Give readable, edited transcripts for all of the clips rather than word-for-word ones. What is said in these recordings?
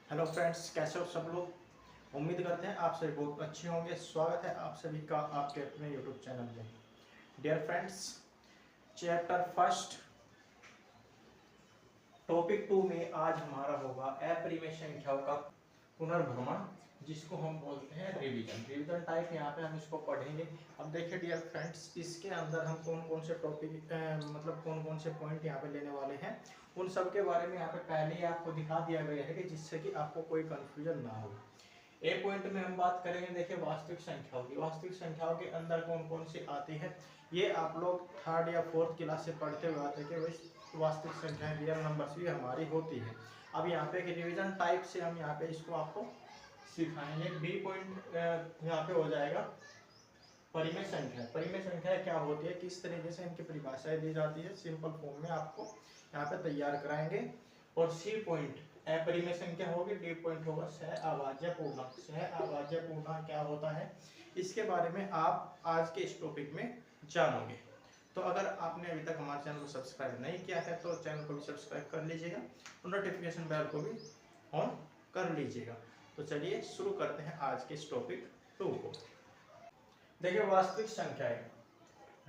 Hello friends, कैसे हो सब लोग। उम्मीद करते हैं आप सभी बहुत अच्छे होंगे। स्वागत है आप सभी का आपके अपने यूट्यूब चैनल में। Dear friends, chapter first topic 2 में आज हमारा होगा अपरिमेय संख्याओं का पुनर्भ्रमण, जिसको हम बोलते हैं रिवीजन टाइप। यहाँ पे हम इसको पढ़ेंगे। अब देखिए डियर फ्रेंड्स, इसके अंदर हम कौन कौन से टॉपिक मतलब कौन कौन से पॉइंट यहाँ पे लेने वाले हैं, उन सब के बारे में यहाँ पे पहले ही आपको दिखा दिया गया है कि जिससे कि आपको कोई कंफ्यूजन ना हो। ए पॉइंट में हम बात करेंगे, देखिए वास्तविक संख्याओं की। वास्तविक संख्याओं के अंदर कौन कौन सी आती है, ये आप लोग थर्ड या फोर्थ क्लास से पढ़ते हुए आते हैं कि वास्तविक संख्याएं रियल नंबर्स भी हमारी होती है। अब यहाँ पे रिवीजन टाइप से हम यहाँ पे इसको आपको सिखाएंगे। बी पॉइंट यहाँ पे हो जाएगा परिमेय संख्या। परिमेय संख्या क्या होती है, किस तरीके से इनकी परिभाषाएं दी जाती है, सिंपल फॉर्म में आपको यहाँ पे तैयार कराएंगे। और सी पॉइंट अपरिमेय संख्या होगी। डी पॉइंट होगा सह अभाज्य पूर्णांक। सह अभाज्य पूर्णांक क्या होता है, इसके बारे में आप आज के इस टॉपिक में जानोगे। तो अगर आपने अभी तक हमारे चैनल को सब्सक्राइब नहीं किया है तो चैनल को भी सब्सक्राइब कर लीजिएगा और नोटिफिकेशन बेल को भी ऑन कर लीजिएगा। तो चलिए शुरू करते हैं आज के इस टॉपिक 2 को। देखिए वास्तविक संख्याएं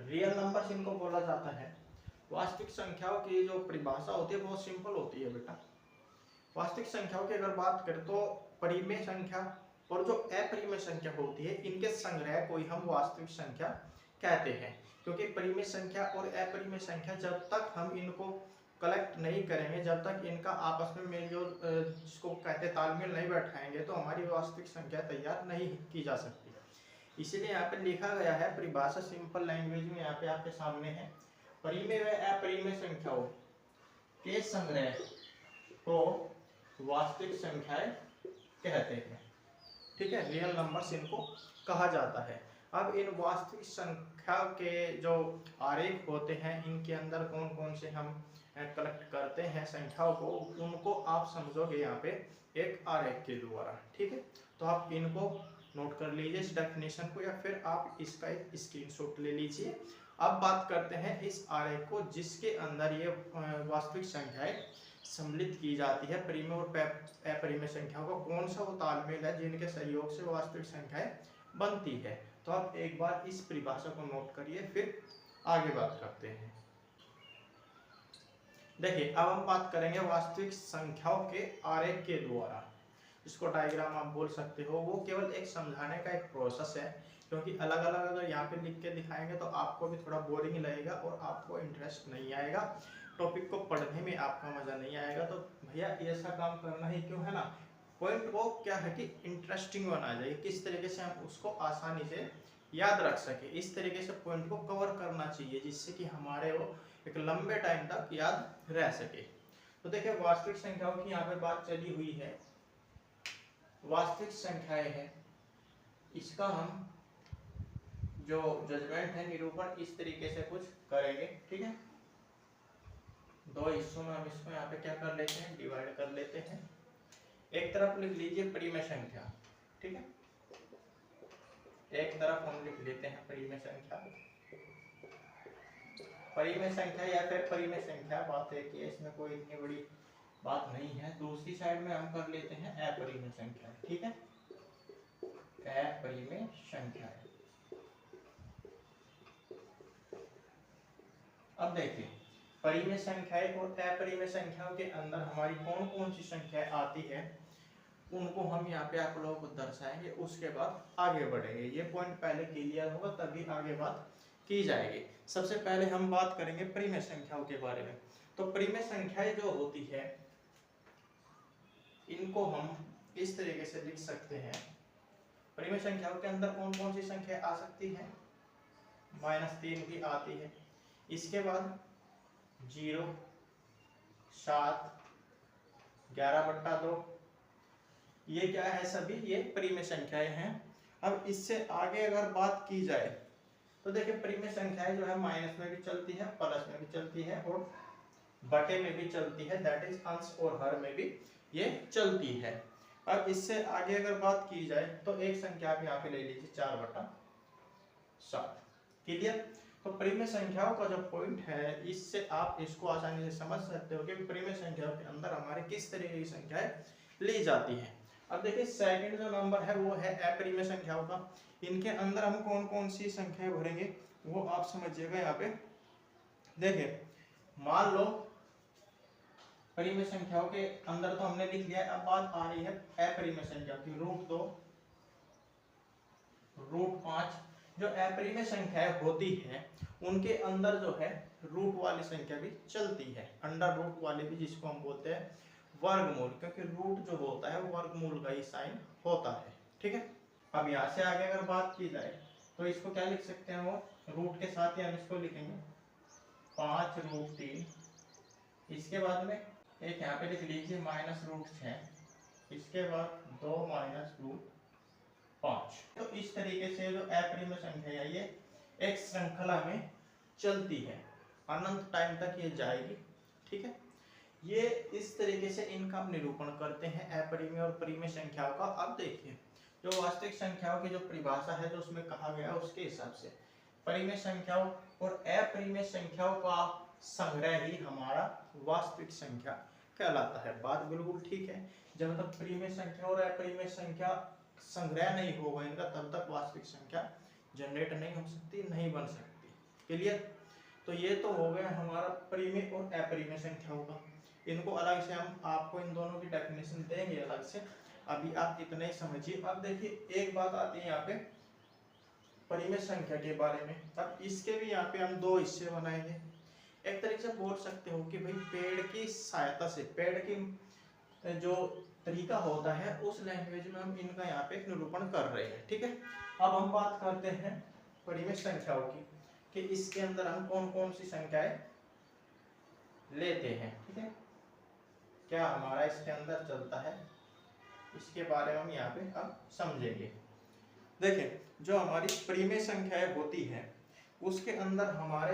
रियल नंबर इनको बोला जाता है। वास्तविक संख्याओं की जो परिभाषा होती है बहुत सिंपल होती है बेटा। वास्तविक संख्याओं की अगर बात करें तो परिमेय संख्या और जो अपरिमेय संख्या होती है, इनके संग्रह को ही हम वास्तविक संख्या कहते हैं। क्योंकि परिमेय संख्या और अपरिमेय संख्या जब तक हम इनको कलेक्ट नहीं करेंगे, जब तक इनका आपस में मेलजोल जिसको कहते हैं तालमेल नहीं बैठाएंगे, तो हमारी वास्तविक संख्या तैयार नहीं की जा सकती। इसीलिए यहाँ पे लिखा गया है परिभाषा सिंपल लैंग्वेज में यहाँ पे आपके सामने है। परिमेय व अपरिमेय संख्याओं के संग्रह को वास्तविक संख्याएं कहते हैं। ठीक है, रियल नंबर्स इनको कहा जाता है। अब इन वास्तविक संख्या के जो आरेख होते हैं, इनके अंदर कौन कौन से हम कलेक्ट करते हैं संख्याओं को, उनको आप समझोगे यहाँ पे एक आरेख के द्वारा। ठीक है, तो आप इनको नोट कर लीजिए इस डेफिनेशन को, या फिर आप इसका एक स्क्रीनशॉट ले लीजिए। अब बात करते हैं इस आरेख को, जिसके अंदर ये वास्तविक संख्याएं सम्मिलित की जाती है। परिमेय और अपरिमेय संख्याओं का कौन सा वो तालमेल है जिनके सहयोग से वास्तविक संख्याएं बनती है। तो आप एक बार इस परिभाषा को नोट करिए, फिर आगे बात करते हैं। देखिए अब हम बात करेंगे वास्तविक संख्याओं के आरेख के द्वारा। इसको डायग्राम आप बोल सकते हो। वो केवल एक समझाने का एक प्रोसेस है, क्योंकि अलग अलग अगर यहाँ पे लिख के दिखाएंगे तो आपको भी थोड़ा बोरिंग लगेगा और आपको इंटरेस्ट नहीं आएगा, टॉपिक को पढ़ने में आपका मजा नहीं आएगा। तो भैया ऐसा काम करना ही क्यों, है ना। पॉइंट वो क्या है कि इंटरेस्टिंग बना जाए, किस तरीके से हम उसको आसानी से याद रख सके, इस तरीके से पॉइंट को कवर करना चाहिए, जिससे कि हमारे वो एक लंबे टाइम तक याद रह सके। तो देखिए वास्तविक संख्याओं की यहाँ पे बात चली हुई है। वास्तविक संख्याएं है, इसका हम जो जजमेंट है, निरूपण इस तरीके से कुछ करेंगे। ठीक है, दो हिस्सों में हम इसको यहाँ पे क्या कर लेते हैं, डिवाइड कर लेते हैं। एक तरफ लिख लीजिए परिमेय संख्या। ठीक है, एक तरफ हम लिख लेते हैं परिमेय संख्या। परिमेय संख्या या फिर परिमेय संख्या, बात है कि इसमें कोई इतनी बड़ी बात नहीं है। दूसरी साइड में हम कर लेते हैं अपरिमेय संख्या। ठीक है, अपरिमेय संख्या। अब देखिए परिमेय संख्याएं और अपरिमेय संख्याओं के अंदर हमारी कौन कौन सी संख्याएं आती है, उनको हम यहाँ पे आप लोगों को दर्शाएंगे। उसके बाद आगे बढ़ेंगे। ये पॉइंट पहले क्लियर होगा तभी आगे बात की जाएगी। सबसे पहले हम बात करेंगे परिमेय संख्याओं के बारे में। तो परिमेय संख्याएं जो होती है, इनको हम इस तरीके से लिख सकते हैं। परिमेय संख्याओं के अंदर कौन कौन सी संख्या आ सकती है, -3 भी आती है। इसके बाद 0, 7, 11/2, ये क्या है, सभी ये परिमेय संख्याएं हैं। अब इससे आगे अगर बात की जाए तो देखिए परिमेय संख्याएं जो है माइनस में भी चलती है, प्लस में भी चलती है और बटे में भी चलती है, दैट इज अंश और हर में भी ये चलती है। अब इससे आगे अगर बात की जाए तो एक संख्या आप यहाँ पे ले लीजिए 4/7। क्लियर। तो परिमेय संख्याओं का जो पॉइंट है, इससे आप इसको आसानी से समझ सकते हो कि परिमेय संख्याओं के अंदर हमारे किस तरीके की संख्याएं ली जाती है। अब देखिए सेकंड जो नंबर है वो है अपरिमेय संख्याओं का। इनके अंदर हम कौन कौन सी संख्याएं भरेंगे वो आप समझिएगा। यहाँ पे देखिए मान लो परिमेय संख्याओं के अंदर तो हमने लिख लिया है, अब बात आ रही है अपरिमेय संख्या की। √2, √5 जो अपरिमेय संख्याएं होती है उनके अंदर जो है रूट वाली संख्या भी चलती है, अंडर रूट वाली भी, जिसको हम बोलते हैं वर्गमूल, क्योंकि रूट जो होता है वो वर्गमूल का ही साइन होता है। ठीक है। अब यहाँ से आगे अगर बात की जाए तो इसको क्या लिख सकते हैं, वो रूट के साथ ही हम इसको लिखेंगे 5√3। इसके बाद में एक यहाँ पे लिख लीजिए -√6। इसके बाद 2 -√5। तो इस तरीके से जो अपरिमेय संख्या है ये एक श्रृंखला में चलती है, अनंत टाइम तक ये जाएगी। ठीक है। ये इस तरीके से इनका हम निरूपण करते हैं अपरिमेय और परिमेय संख्याओं का। अब देखिए जो वास्तविक संख्याओं की जो परिभाषा है जो उसमें कहा गया उसके हिसाब से परिमेय संख्याओं और अपरिमेय संख्याओं का संग्रह ही हमारा वास्तविक संख्या कहलाता है। बात बिल्कुल ठीक है। जब तक परिमेय संख्या और अपरिमेय संख्या संग्रह नहीं होगा इनका, तब तक वास्तविक संख्या जनरेट नहीं हो सकती, नहीं बन सकती। क्लियर। तो ये तो हो गया हमारा परिमेय और अपरिमेय संख्याओं का। इनको अलग से हम आपको इन दोनों की डेफिनेशन देंगे अलग से, अभी आप इतना ही समझिए। अब देखिए एक बात आती है यहाँ पे परिमेय संख्या के बारे में। अब इसके भी यहाँ पे हम दो हिस्से बनाएंगे। एक तरीके से बोल सकते हो कि भाई पेड़ की सहायता से, पेड़ की जो तरीका होता है उस लैंग्वेज में हम इनका यहाँ पे निरूपण कर रहे हैं। ठीक है। अब हम बात करते हैं परिमेय संख्याओं की कि इसके अंदर हम कौन कौन सी संख्याएं लेते हैं। ठीक है। क्या हमारा इसके अंदर चलता है, इसके बारे में हम यहाँ पे अब समझेंगे। देखिए जो हमारी परिमेय संख्याएं होती है उसके अंदर हमारे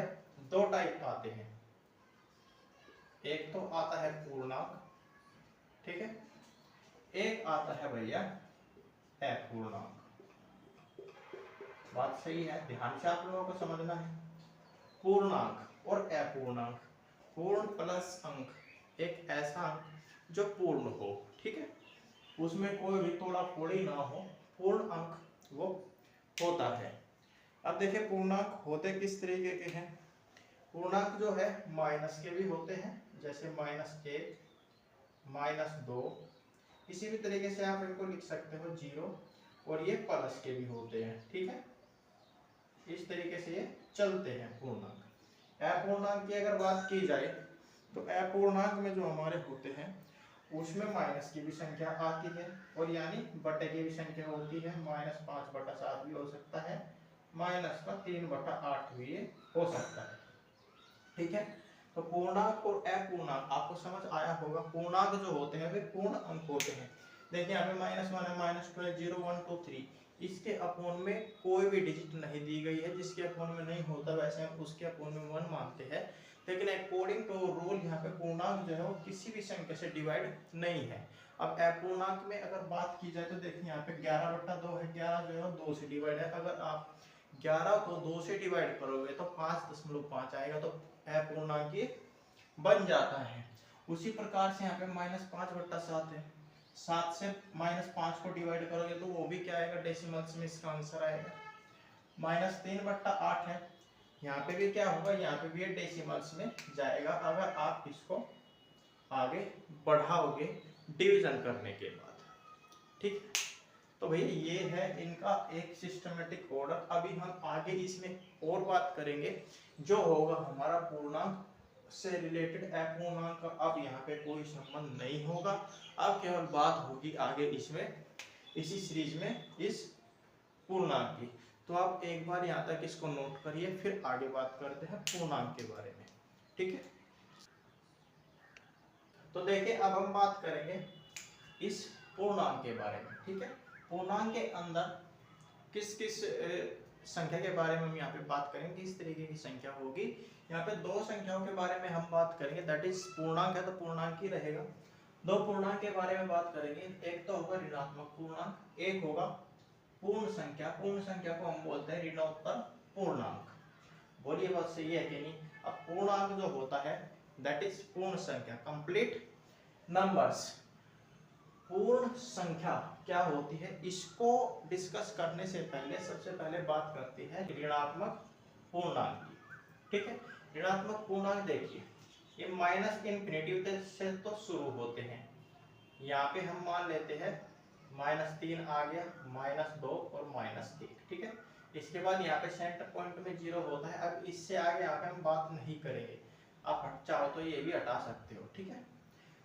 दो टाइप आते हैं। एक तो आता है पूर्णांक, ठीक है, एक आता है भैया अपूर्णांक। बात सही है, ध्यान से आप लोगों को समझना है। पूर्णांक और अपूर्णांक, पूर्ण प्लस अंक एक ऐसा अंक जो पूर्ण हो, ठीक है, उसमें कोई भी तोड़ा फोड़ी ना हो, पूर्ण अंक वो होता है। अब देखिए पूर्णांक होते किस तरीके के हैं। पूर्णांक जो है माइनस के भी होते हैं, जैसे -1, -2, किसी भी तरीके से आप इनको लिख सकते हो 0, और ये प्लस के भी होते हैं। ठीक है। इस तरीके से ये चलते हैं पूर्णांक। अपूर्णांक की अगर बात की जाए तो अपूर्णांक में जो हमारे होते हैं उसमें माइनस की भी संख्या आती है, और यानी बटे की भी संख्या होती है। -5/7 भी हो सकता है, -3/8 भी हो सकता है। ठीक है। तो पूर्णांक और अपूर्णांक आपको समझ आया होगा। पूर्णांक जो होते हैं वे पूर्ण अंक होते हैं। देखिए यहाँ पे -1 है, -2 है, 0, 1, 2, 3, इसके अपोन में कोई भी डिजिट नहीं दी गई है। जिसके अपोन में नहीं होता वैसे हम उसके अपोन में 1 मानते हैं, लेकिन अकॉर्डिंग टू रूल यहाँ पे पूर्णांक जो है वो किसी भी संख्या से डिवाइड नहीं है। अब अपूर्णांक में अगर बात की जाए तो देखिए यहाँ पे 11/2 है, 11 जो है 2 से डिवाइड है। अगर आप 11 को 2 से डिवाइड करोगे तो 5.5 आएगा, तो अपूर्णांक बन जाता है। उसी प्रकार से यहाँ पे -5/7 है, 7 से -5 को डिवाइड करोगे तो वो भी क्या आएगा, डेसिमल्स में इसका आंसर आएगा। -3/8 है, यहाँ पे भी क्या होगा, यहाँ पे भी ये डेसिमल्स में जाएगा अगर आप इसको आगे बढ़ाओगे डिवीजन करने के बाद। ठीक। तो भैया ये है इनका एक सिस्टमेटिक ऑर्डर। अभी हम आगे इसमें और बात करेंगे जो होगा हमारा पूर्णांक से रिलेटेड। अपूर्णांक का अब यहाँ पे कोई संबंध नहीं होगा, अब केवल बात होगी आगे इसमें, इसी सीरीज में, इस पूर्णांक की। तो आप एक बार यहाँ तक इसको नोट करिए, फिर आगे बात करते हैं पूर्णांक के बारे में। ठीक है। तो देखिए अब हम बात करेंगे इस पूर्णांक के बारे में। ठीक है। पूर्णांक के अंदर किस किस संख्या के बारे में हम यहाँ पे बात करेंगे, किस तरीके की संख्या होगी। यहाँ पे दो संख्याओं के बारे में हम बात करेंगे, दैट इज पूर्णांक है तो पूर्णांक ही रहेगा। दो पूर्णांक के बारे में बात करेंगे, एक तो होगा ऋणात्मक पूर्णांक, एक होगा पूर्ण संख्या। पूर्ण संख्या को हम बोलते हैं ऋणोत्तर पूर्णांक। बोलिए बात सही है कि नहीं। अब पूर्णांक जो होता है दैट इज पूर्ण संख्या, कंप्लीट नंबर्स। पूर्ण संख्या क्या होती है, इसको डिस्कस करने से पहले सबसे पहले बात करते हैं ऋणात्मक पूर्णांक की। ठीक है, ऋणात्मक पूर्णांक देखिए, ये माइनस इन्फिनिटी से तो शुरू होते हैं। यहाँ पे हम मान लेते हैं -3 आ गया, -2 और -1। ठीक है, इसके बाद यहाँ पे सेंटर पॉइंट में 0 होता है। अब इससे आगे यहाँ पे हम बात नहीं करेंगे, आप चाहो तो ये भी हटा सकते हो। ठीक है,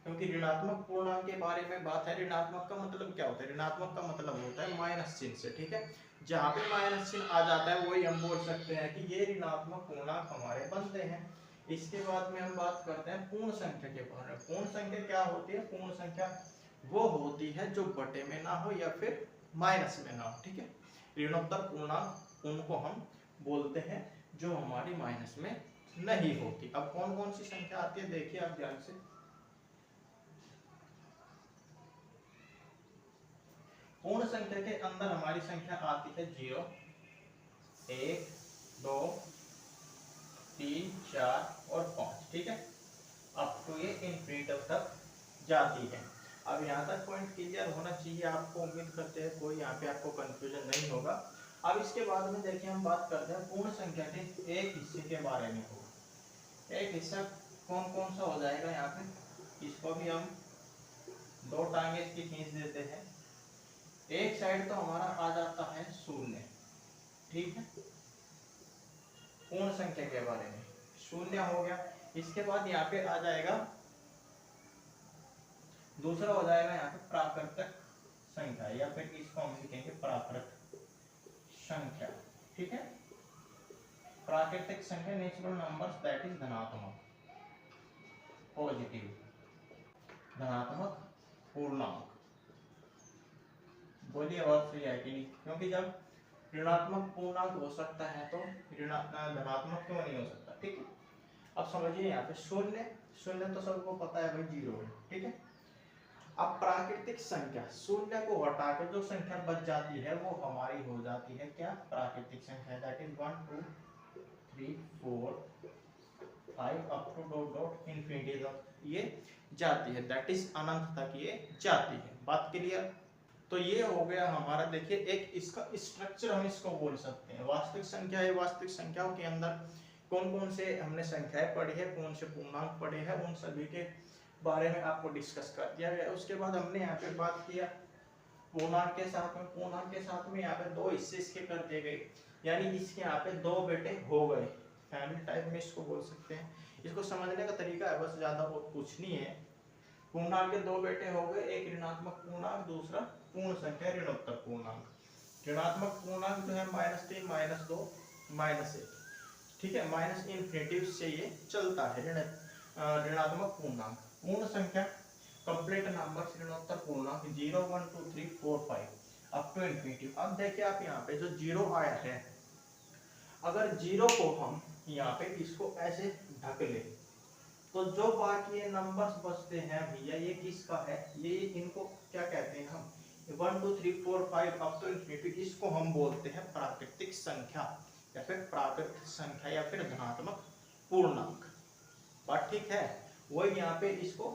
क्योंकि ऋणात्मक पूर्णांक के बारे में बात है। ऋणात्मक का मतलब क्या होता है, ऋणात्मक का मतलब होता है माइनस चिन्ह से। ठीक है, जहाँ पे माइनस चिन्ह आ जाता है वही हम बोल सकते हैं कि ये ऋणात्मक पूर्णांक हमारे बनते हैं। इसके बाद में हम बात करते हैं पूर्ण संख्या के बारे में। पूर्ण संख्या क्या होती है, पूर्ण संख्या वो होती है जो बटे में ना हो या फिर माइनस में ना हो। ठीक है, ऋणोत्तर पूर्णांक उनको हम बोलते हैं जो हमारी माइनस में नहीं होती। अब कौन कौन सी संख्या आती है देखिए आप ध्यान से। पूर्ण संख्या के अंदर हमारी संख्या आती है 0, 1, 2, 3, 4 और 5। ठीक है, अप टू ये इनफिनिटी तक जाती है। अब यहाँ तक पॉइंट क्लियर होना चाहिए आपको, उम्मीद करते हैं कोई यहाँ पे आपको कंफ्यूजन नहीं होगा। अब इसके बाद में देखिए हम बात करते हैं पूर्ण संख्या के एक हिस्से के बारे में। होगा एक हिस्सा कौन कौन सा हो जाएगा, यहाँ पे इसको भी हम दो टांगे इसकी खींच देते हैं। एक साइड तो हमारा आ जाता है 0। ठीक है, पूर्ण संख्या के बारे में 0 हो गया। इसके बाद यहाँ पे आ जाएगा, दूसरा हो जाएगा यहाँ पे प्राकृतिक संख्या, या फिर इसको हम लिखेंगे प्राकृत संख्या। ठीक है, प्राकृतिक संख्या नेचुरल नंबर्स दैट इज धनात्मक पॉजिटिव, धनात्मक पूर्णांक। बोलिए बात सही है कि नहीं, क्योंकि जब ऋणात्मक पूर्णांक हो सकता है तो धनात्मक क्यों नहीं हो सकता। ठीक है, अब समझिए यहाँ पे 0 तो सबको पता है भाई 0 है। ठीक है, अब प्राकृतिक संख्या 0 को हटा के जो संख्या बच जाती है वो हमारी हो जाती है क्या, प्राकृतिक संख्या। That is 1 2 3 4 5 up to dot dot infinity तक ये जाती है। दैट इज अनंत तक ये जाती है। बात क्लियर। तो ये हो गया हमारा, देखिए एक इसका स्ट्रक्चर हम इसको बोल सकते हैं। वास्तविक संख्या है, वास्तविक संख्याओं के अंदर कौन कौन से हमने संख्याएं पढ़ी है, कौन से पूर्णांक पढ़े हैं, उन सभी के बारे में आपको डिस्कस कर दिया गया। उसके बाद हमने यहाँ पे बात किया पूर्णांक के साथ में। पूर्णांक के साथ में यहाँ पे दो हिस्से इसके कर दिए गए, यानी इसके यहाँ पे दो बेटे हो गए। फैमिली टाइप में इसको बोल सकते हैं। इसको समझने का तरीका है बस, ज्यादा कुछ नहीं है। पूर्णांक के दो बेटे हो गए, एक ऋणात्मक पूर्णांक, दूसरा पूर्ण संख्या ऋणोत्तर पूर्णांक। ऋणात्मक पूर्णांक जो है -3, -2, -1। ठीक है, माइनस इन्फिनिटी से ये चलता है ऋणात्मक पूर्णांक। पूर्ण संख्या कंप्लीट नंबर ऋणोत्तर पूर्णांक 0 1 2 3 4 5 अप टू इन्फिनिटी। अब देखिए आप यहाँ पे जो 0 आया है, अगर 0 को हम यहाँ पे इसको ऐसे ढक ले तो जो बाकी ये नंबर्स बचते हैं भैया, ये किसका है, ये इनको क्या कहते हैं हम, 1 2 3 4 5 अप टू इन्फिनिटी। इसको हम बोलते हैं प्राकृतिक संख्या या फिर प्राकृतिक संख्या या फिर धनात्मक पूर्णांक। बात ठीक है, वही यहाँ पे इसको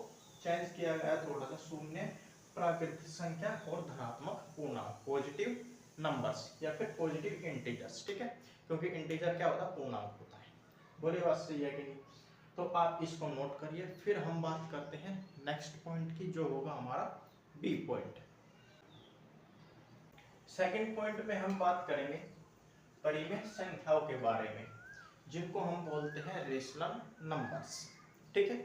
चेंज किया गया थोड़ा सा, 0 प्राकृतिक संख्या और धनात्मक पूर्णांक, पॉजिटिव नंबर्स या फिर पॉजिटिव इंटीजर्स। ठीक है, क्योंकि इंटीजर क्या होता है, पूर्णांक होता है। बोलिए बात सही है कि नहीं। तो आप इसको नोट करिए। फिर हम बात करते हैं नेक्स्ट पॉइंट की, जो होगा हमारा बी पॉइंट। सेकंड पॉइंट में हम बात करेंगे परिमेय संख्याओं के बारे में, जिनको हम बोलते हैं रेशनल नंबर्स। ठीक है,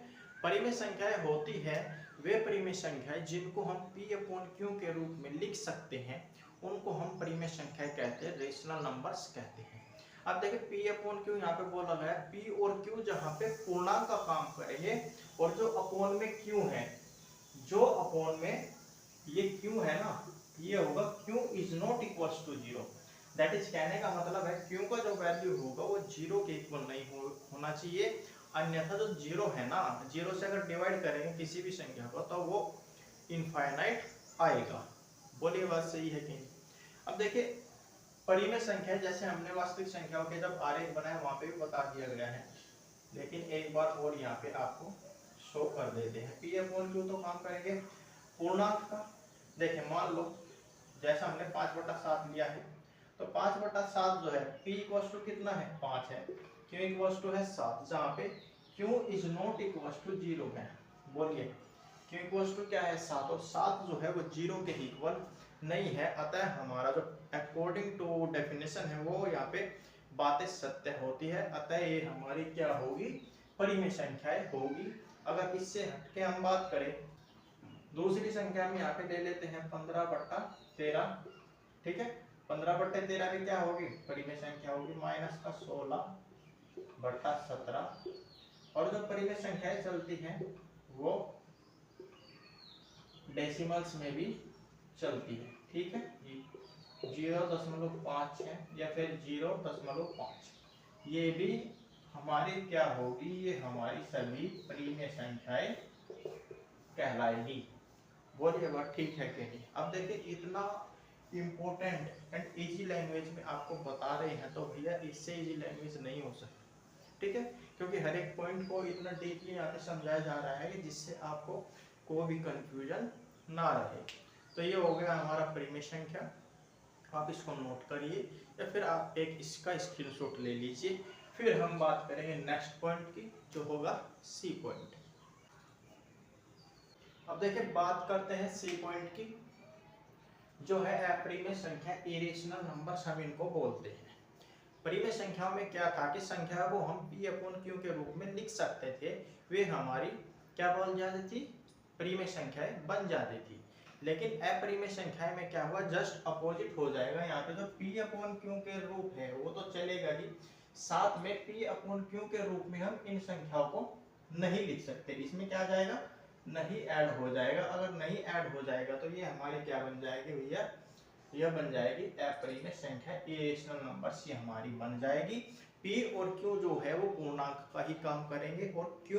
परिमेय संख्याएं होती है वे परिमेय संख्याएं जिनको हम P/Q के रूप में लिख सकते हैं, उनको हम परिमेय संख्याएं कहते हैं, रेशनल नंबर्स कहते हैं। अब देखिए P/Q यहाँ पे बोला गया है, P और Q जहाँ पे पूर्णांक का काम करेंगे, और जो अपॉन में Q है, जो अपॉन में ये Q है ना, ये होगा Q is not equals to 0। That is कहने का मतलब है Q का जो वैल्यू होगा वो 0 के इक्वल नहीं होना चाहिए, अन्यथा जो 0 है ना, 0 से अगर डिवाइड करेंगे किसी भी संख्या को तो वो इनफाइनाइट आएगा। बोलिए बात सही है कि नहीं। अब देखिए परिमेय संख्या, जैसे हमने वास्तविक संख्याओं के जब आरेख बनाया वहां पे भी बता दिया गया है, लेकिन एक बार और यहाँ पे आपको शो कर देते हैं। P/Q तो काम करेंगे पूर्णांक का देखिए, मान लो जैसा हमने 5/7 लिया है, तो 5/7 जो है p इक्वल टू कितना है 5 है, q इक्वल टू है 7, जहाँ पे q is not equal to 0 है। बोलिए q इक्वल टू क्या है 7, और 7 जो है वो 0 के इक्वल नहीं है। अतः हमारा जो अकॉर्डिंग टू डेफिनेशन है वो यहाँ पे बातें सत्य होती है। अतः ये हमारी क्या होगी, परिमेय संख्याएं होगी। अगर इससे हटके हम बात करें, दूसरी संख्या में यहाँ पे ले लेते हैं 15/13, ठीक है। 15/13 में क्या होगी, परिमेय संख्या होगी माइनस का 16/17, और जो परिमेय संख्याएं चलती हैं वो डेसिमल्स में भी चलती है, ठीक है। 0.5 है या फिर 0.5, ये भी हमारी क्या होगी, ये हमारी सभी परिमेय संख्याएं कहलाएगी। बोलिए बात ठीक है कि नहीं। अब देखिए, इतना इम्पोर्टेंट एंड इजी लैंग्वेज में आपको बता रहे हैं, तो भैया इससे इजी लैंग्वेज नहीं हो सकती, ठीक है, क्योंकि हर एक पॉइंट को इतना डीपली यहाँ पे समझाया जा रहा है कि जिससे आपको कोई भी कंफ्यूजन ना रहे। तो ये हो गया हमारा परिमेय संख्या, आप इसको नोट करिए या फिर आप एक इसका स्क्रीनशॉट ले लीजिए। फिर हम बात करेंगे नेक्स्ट पॉइंट की, जो होगा सी पॉइंट। अब देखिए, बात करते हैं सी पॉइंट की, जो है अपरिमेय संख्या, इरेशनल नंबर्स हम इनको बोलते हैं। परिमेय संख्याओं में क्या था कि संख्या को हम p/q के रूप में लिख सकते थे, वे हमारी क्या बन जाती थी, परिमेय संख्याएं बन जाती थी। लेकिन अपरिमेय संख्याएं में क्या हुआ, जस्ट अपोजिट हो जाएगा। यहाँ पे जो p/q के रूप है वो तो चलेगा ही, साथ में p/q के रूप में हम इन संख्याओं को नहीं लिख सकते, इसमें क्या जाएगा, नहीं ऐड हो जाएगा। अगर नहीं ऐड हो जाएगा तो ये हमारी क्या बन जाएगी भैया, यह बन जाएगी अपरिमेय संख्या, इरेशनल नंबर्स ये हमारी बन जाएगी। p और q जो है वो पूर्णांक का ही काम करेंगे, और q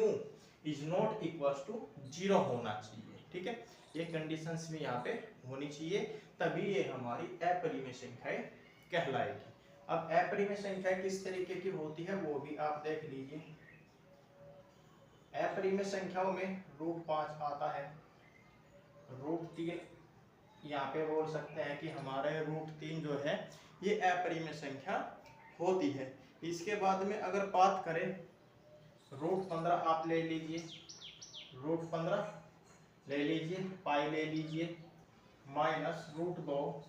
is not equal to 0 होना चाहिए, ठीक है। ये कंडीशंस भी यहाँ पे होनी चाहिए, तभी ये हमारी अपरिमेय संख्याएं कहलाएगी। अब अपरिमेय संख्या किस तरीके की होती है वो भी आप देख लीजिए। अपरिमेय संख्याओं में √5 आता है, √3 यहाँ पे बोल सकते हैं कि हमारे √3 जो है ये अपरिमेय संख्या होती है। इसके बाद में अगर बात करें, √15 आप ले लीजिए, √15 ले लीजिए, पाई ले लीजिए, माइनस √2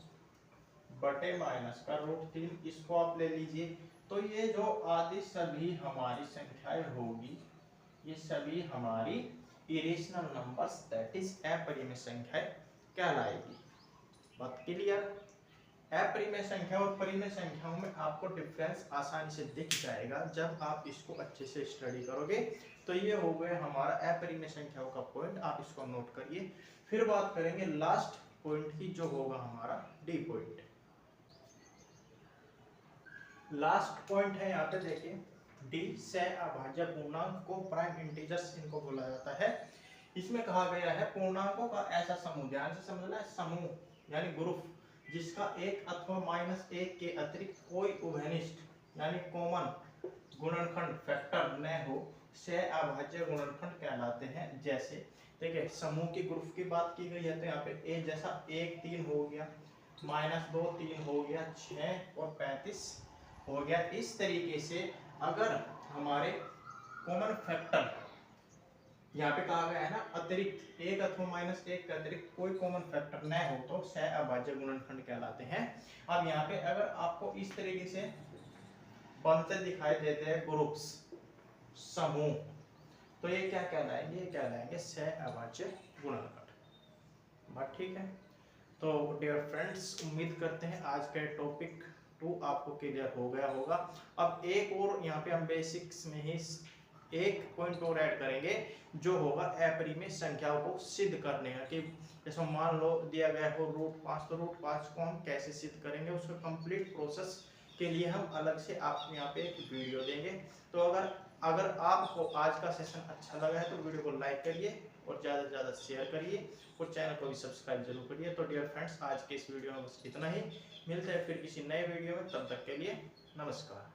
बटे माइनस का √3, इसको आप ले लीजिए। तो ये जो आदि सभी हमारी संख्याएं होगी, ये सभी हमारी इरेशनल नंबर्स, दैट इज अपरिमेय संख्याएं कहलाएगी। बात क्लियर। अपरिमेय संख्या और परिमेय संख्याओं में आपको डिफरेंस आसानी से दिख जाएगा जब आप इसको अच्छे से स्टडी करोगे। तो ये हो गया हमारा अपरिमेय संख्याओं का पॉइंट, आप इसको नोट करिए। फिर बात करेंगे लास्ट पॉइंट की, जो होगा हमारा डी पॉइंट। लास्ट पॉइंट है यहाँ पे देखिए, डी से अभाज्य पूर्णांक को प्राइम इंटीजर्स इनको बोला जाता है। इसमें कहा गया है पूर्णांकों का ऐसा समूह, ध्यान से समझना है, समूह यानी ग्रुप, जिसका एक अथवा -1 के अतिरिक्त कोई उभयनिष्ठ यानी कॉमन गुणनखंड फैक्टर न हो, से अभाज्य गुणनखंड कहलाते हैं। जैसे देखिए, समूह की ग्रुप की बात की गई है, तो यहाँ पे ए जैसा 1 3 हो गया, -2 3 हो गया, 6 और 35 हो गया। इस तरीके से अगर हमारे कॉमन फैक्टर यहाँ पे कहा गया है ना, अतिरिक्त एक अथवा -1 के अतिरिक्त कोई कॉमन फैक्टर न हो तो सह अभाज्य गुणनखंड कहलाते हैं। अब यहाँ पे अगर आपको इस तरीके से बनते दिखाई देते हैं ग्रुप्स, समूह, तो ये क्या कहलाएंगे, ये कहलाएंगे सह अभाज्य गुणनखंड। बात ठीक है। तो डियर फ्रेंड्स, उम्मीद करते हैं आज का टॉपिक 2 आपको क्लियर हो गया होगा। अब एक और यहाँ पे हम बेसिक्स में ही एक पॉइंट और ऐड करेंगे, जो होगा अपरिमेय संख्याओं को सिद्ध करने का। कि जैसे मान लो दिया गया हो √5, तो √5 को हम कैसे सिद्ध करेंगे, उसका कंप्लीट प्रोसेस के लिए हम अलग से आपको यहाँ पे एक वीडियो देंगे। तो अगर आपको आज का सेशन अच्छा लगा है तो वीडियो को लाइक करिए और ज़्यादा से ज़्यादा शेयर करिए और चैनल को भी सब्सक्राइब जरूर करिए। तो डियर फ्रेंड्स, आज के इस वीडियो में बस इतना ही। मिलते हैं फिर किसी नए वीडियो में, तब तक के लिए नमस्कार।